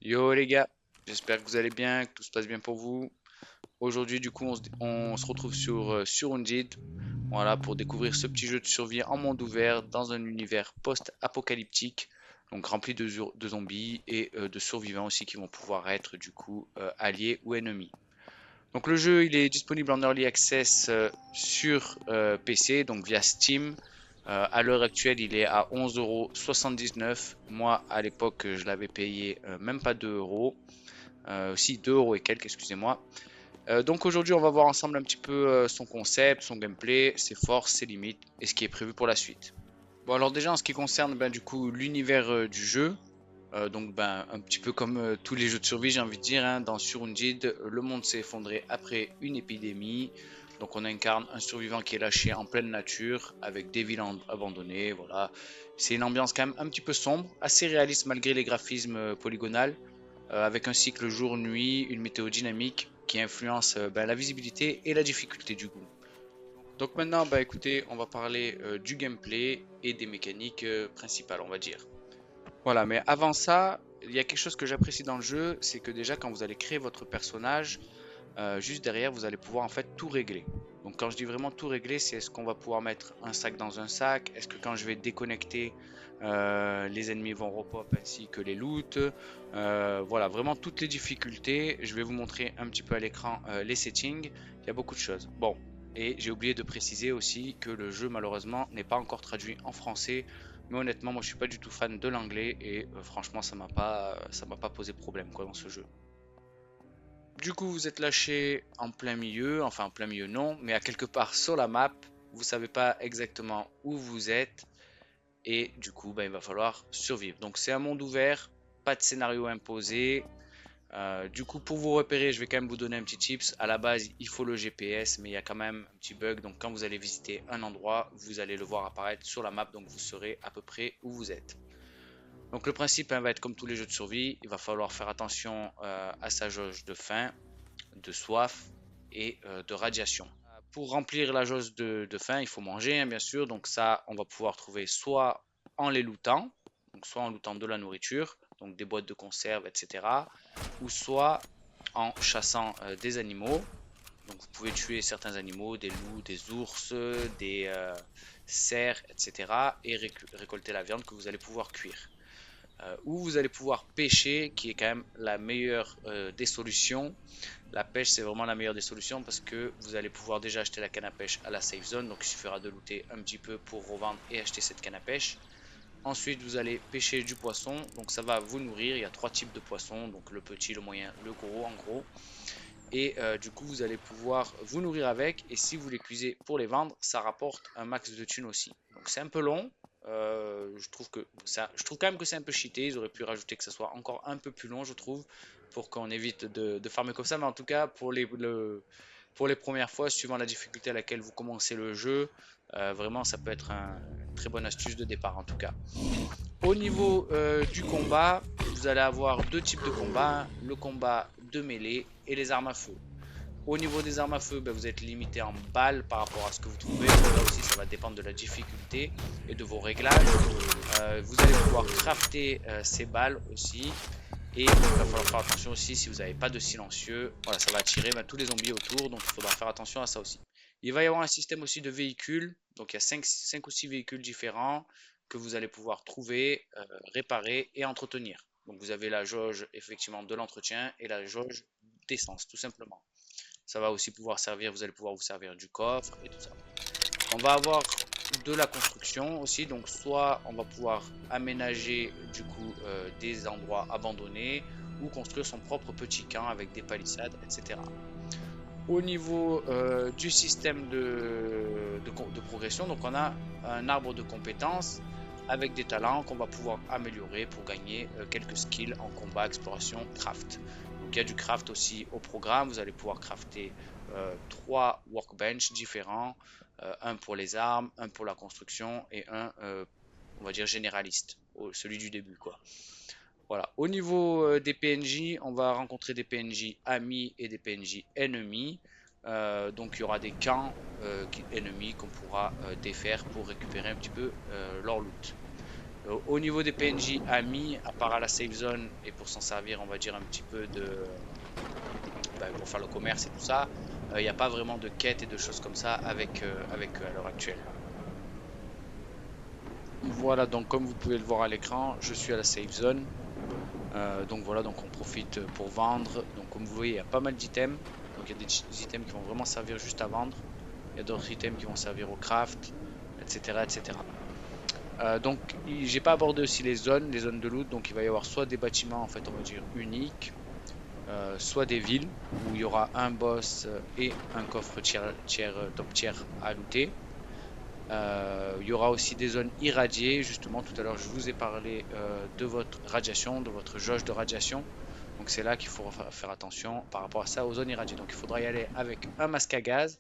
Yo les gars, j'espère que vous allez bien, que tout se passe bien pour vous. Aujourd'hui du coup on se retrouve sur Undead, voilà, pour découvrir ce petit jeu de survie en monde ouvert dans un univers post-apocalyptique, donc rempli de zombies et de survivants aussi qui vont pouvoir être du coup alliés ou ennemis. Donc le jeu il est disponible en early access sur PC, donc via Steam. À l'heure actuelle, il est à 11,79 €. Moi, à l'époque, je l'avais payé même pas 2 euros. Si 2 euros et quelques, excusez-moi. Donc aujourd'hui, on va voir ensemble un petit peu son concept, son gameplay, ses forces, ses limites et ce qui est prévu pour la suite. Bon, alors déjà en ce qui concerne ben, du coup l'univers du jeu, donc ben, un petit peu comme tous les jeux de survie, j'ai envie de dire, hein, dans Surrounded, le monde s'est effondré après une épidémie. Donc on incarne un survivant qui est lâché en pleine nature avec des villes abandonnées. Voilà, c'est une ambiance quand même un petit peu sombre, assez réaliste malgré les graphismes polygonales, avec un cycle jour-nuit, une météo dynamique qui influence ben, la visibilité et la difficulté du coup. Donc maintenant, bah écoutez, on va parler du gameplay et des mécaniques principales, on va dire. Voilà, mais avant ça, il y a quelque chose que j'apprécie dans le jeu, c'est que déjà quand vous allez créer votre personnage, juste derrière, vous allez pouvoir en fait tout régler. Donc quand je dis vraiment tout régler, c'est est-ce qu'on va pouvoir mettre un sac dans un sac? Est-ce que quand je vais déconnecter, les ennemis vont repop ainsi que les loots? Voilà, vraiment toutes les difficultés. Je vais vous montrer un petit peu à l'écran les settings. Il y a beaucoup de choses. Bon, et j'ai oublié de préciser aussi que le jeu malheureusement n'est pas encore traduit en français. Mais honnêtement, moi je suis pas du tout fan de l'anglais et franchement ça m'a pas posé problème quoi dans ce jeu. Du coup, vous êtes lâché en plein milieu, enfin en plein milieu non, mais à quelque part sur la map. Vous savez pas exactement où vous êtes et du coup, ben, il va falloir survivre. Donc c'est un monde ouvert, pas de scénario imposé. Du coup, pour vous repérer, je vais quand même vous donner un petit tips. À la base, il faut le GPS, mais il y a quand même un petit bug. Donc quand vous allez visiter un endroit, vous allez le voir apparaître sur la map, donc vous saurez à peu près où vous êtes. Donc le principe hein, va être comme tous les jeux de survie, il va falloir faire attention à sa jauge de faim, de soif et de radiation. Pour remplir la jauge de faim, il faut manger, hein, bien sûr. Donc ça, on va pouvoir trouver soit en les lootant, donc soit en lootant de la nourriture, donc des boîtes de conserve, etc. Ou soit en chassant des animaux. Donc vous pouvez tuer certains animaux, des loups, des ours, des cerfs, etc. Et récolter la viande que vous allez pouvoir cuire. Ou vous allez pouvoir pêcher, qui est quand même la meilleure des solutions. La pêche, c'est vraiment la meilleure des solutions parce que vous allez pouvoir déjà acheter la canne à pêche à la safe zone. Donc il suffira de looter un petit peu pour revendre et acheter cette canne à pêche. Ensuite, vous allez pêcher du poisson. Donc ça va vous nourrir. Il y a trois types de poissons. Donc le petit, le moyen, le gros en gros. Et du coup, vous allez pouvoir vous nourrir avec. Et si vous les cuisez pour les vendre, ça rapporte un max de thunes aussi. Donc c'est un peu long. Je trouve quand même que c'est un peu cheaté. Ils auraient pu rajouter que ça soit encore un peu plus long, je trouve, pour qu'on évite de farmer comme ça. Mais en tout cas, pour les premières fois, suivant la difficulté à laquelle vous commencez le jeu, vraiment, ça peut être une très bonne astuce de départ en tout cas. Au niveau du combat, vous allez avoir deux types de combats, le combat de mêlée et les armes à feu. Au niveau des armes à feu, ben, vous êtes limité en balles par rapport à ce que vous trouvez. Là aussi, ça va dépendre de la difficulté et de vos réglages. Vous allez pouvoir crafter ces balles aussi. Et il va falloir faire attention aussi si vous n'avez pas de silencieux. Voilà, ça va attirer ben, tous les zombies autour. Donc il faudra faire attention à ça aussi. Il va y avoir un système aussi de véhicules. Donc il y a 5 ou 6 véhicules différents que vous allez pouvoir trouver, réparer et entretenir. Donc vous avez la jauge effectivement de l'entretien et la jauge d'essence tout simplement. Ça va aussi pouvoir servir, vous allez pouvoir vous servir du coffre et tout ça. On va avoir de la construction aussi, donc soit on va pouvoir aménager du coup des endroits abandonnés ou construire son propre petit camp avec des palissades, etc. Au niveau du système de progression, donc on a un arbre de compétences avec des talents qu'on va pouvoir améliorer pour gagner quelques skills en combat, exploration, craft. Donc il y a du craft aussi au programme, vous allez pouvoir crafter trois workbench différents, un pour les armes, un pour la construction et un, on va dire, généraliste, celui du début quoi. Voilà. Au niveau des PNJ, on va rencontrer des PNJ amis et des PNJ ennemis. Donc il y aura des camps ennemis qu'on pourra défaire pour récupérer un petit peu leur loot. Au niveau des PNJ amis, à part à la save zone et pour s'en servir, on va dire un petit peu pour faire le commerce et tout ça, il n'y a pas vraiment de quêtes et de choses comme ça avec eux à l'heure actuelle. Voilà, donc comme vous pouvez le voir à l'écran, je suis à la save zone. Donc voilà, donc on profite pour vendre. Donc comme vous voyez, il y a pas mal d'items. Donc il y a des items qui vont vraiment servir juste à vendre. Il y a d'autres items qui vont servir au craft, etc. etc. Donc j'ai pas abordé aussi les zones de loot. Donc il va y avoir soit des bâtiments en fait on va dire uniques, soit des villes où il y aura un boss et un coffre top tier à looter. Il y aura aussi des zones irradiées. Justement, tout à l'heure, je vous ai parlé de votre radiation, de votre jauge de radiation. Donc c'est là qu'il faut faire attention par rapport à ça aux zones irradiées. Donc il faudra y aller avec un masque à gaz.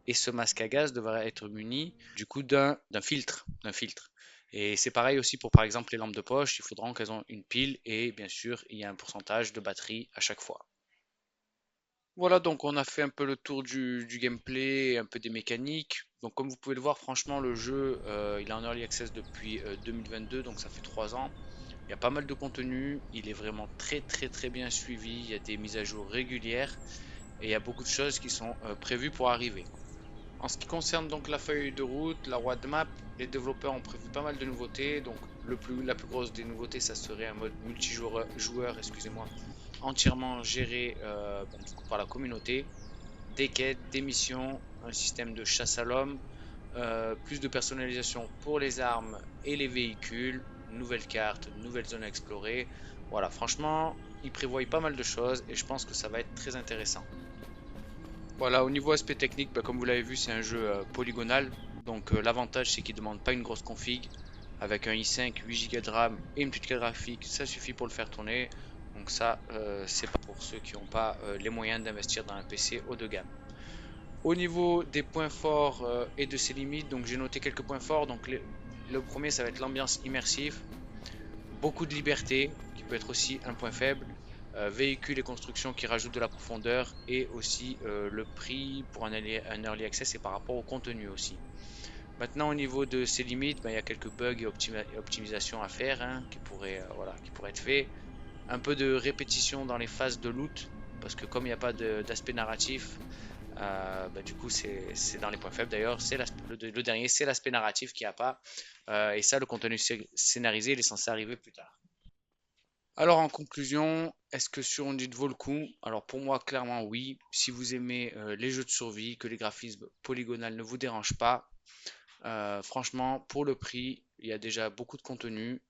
Et ce masque à gaz devrait être muni du coup d'un filtre. Et c'est pareil aussi pour par exemple les lampes de poche. Il faudra qu'elles ont une pile et bien sûr il y a un pourcentage de batterie à chaque fois. Voilà, donc on a fait un peu le tour du gameplay et un peu des mécaniques. Donc comme vous pouvez le voir, franchement, le jeu, il est en early access depuis 2022, donc ça fait 3 ans. Il y a pas mal de contenu, il est vraiment très très très bien suivi, il y a des mises à jour régulières et il y a beaucoup de choses qui sont prévues pour arriver. En ce qui concerne donc la feuille de route, la roadmap, les développeurs ont prévu pas mal de nouveautés. Donc la plus grosse des nouveautés, ça serait un mode multijoueur, excusez-moi, entièrement géré du coup, par la communauté. Des quêtes, des missions, un système de chasse à l'homme, plus de personnalisation pour les armes et les véhicules, nouvelles cartes, nouvelles zones à explorer. Voilà, franchement, ils prévoient pas mal de choses et je pense que ça va être très intéressant. Voilà, au niveau aspect technique, comme vous l'avez vu, c'est un jeu polygonal. Donc l'avantage, c'est qu'il ne demande pas une grosse config. Avec un i5, 8 Go de RAM et une petite carte graphique, ça suffit pour le faire tourner. Donc ça, c'est pas pour ceux qui n'ont pas les moyens d'investir dans un PC haut de gamme. Au niveau des points forts et de ses limites, donc j'ai noté quelques points forts. Donc le premier, ça va être l'ambiance immersive. Beaucoup de liberté, qui peut être aussi un point faible. Véhicules et constructions qui rajoutent de la profondeur. Et aussi le prix pour un early access et par rapport au contenu aussi. Maintenant, au niveau de ses limites, il y a quelques bugs et optimisations à faire qui pourraient être faits. Un peu de répétition dans les phases de loot, parce que comme il n'y a pas d'aspect narratif, du coup c'est dans les points faibles d'ailleurs. Le dernier, c'est l'aspect narratif qu'il n'y a pas. Et ça, le contenu scénarisé, il est censé arriver plus tard. Alors en conclusion, est-ce que sur Undead vaut le coup? Alors pour moi, clairement oui. Si vous aimez les jeux de survie, que les graphismes polygonales ne vous dérangent pas, franchement, pour le prix, il y a déjà beaucoup de contenu.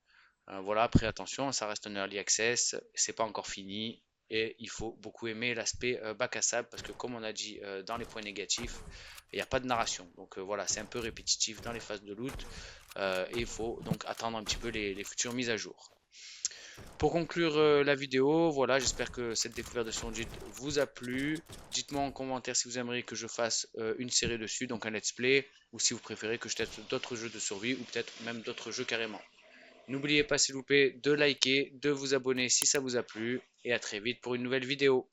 Voilà, après attention, ça reste un early access, c'est pas encore fini et il faut beaucoup aimer l'aspect bac à sable parce que comme on a dit dans les points négatifs, il n'y a pas de narration. Donc voilà, c'est un peu répétitif dans les phases de loot et il faut donc attendre un petit peu les futures mises à jour. Pour conclure la vidéo, voilà, j'espère que cette découverte de Sonjit vous a plu. Dites-moi en commentaire si vous aimeriez que je fasse une série dessus, donc un let's play, ou si vous préférez que je teste d'autres jeux de survie, ou peut-être même d'autres jeux carrément. N'oubliez pas s'il vous plaît de liker, de vous abonner si ça vous a plu, et à très vite pour une nouvelle vidéo.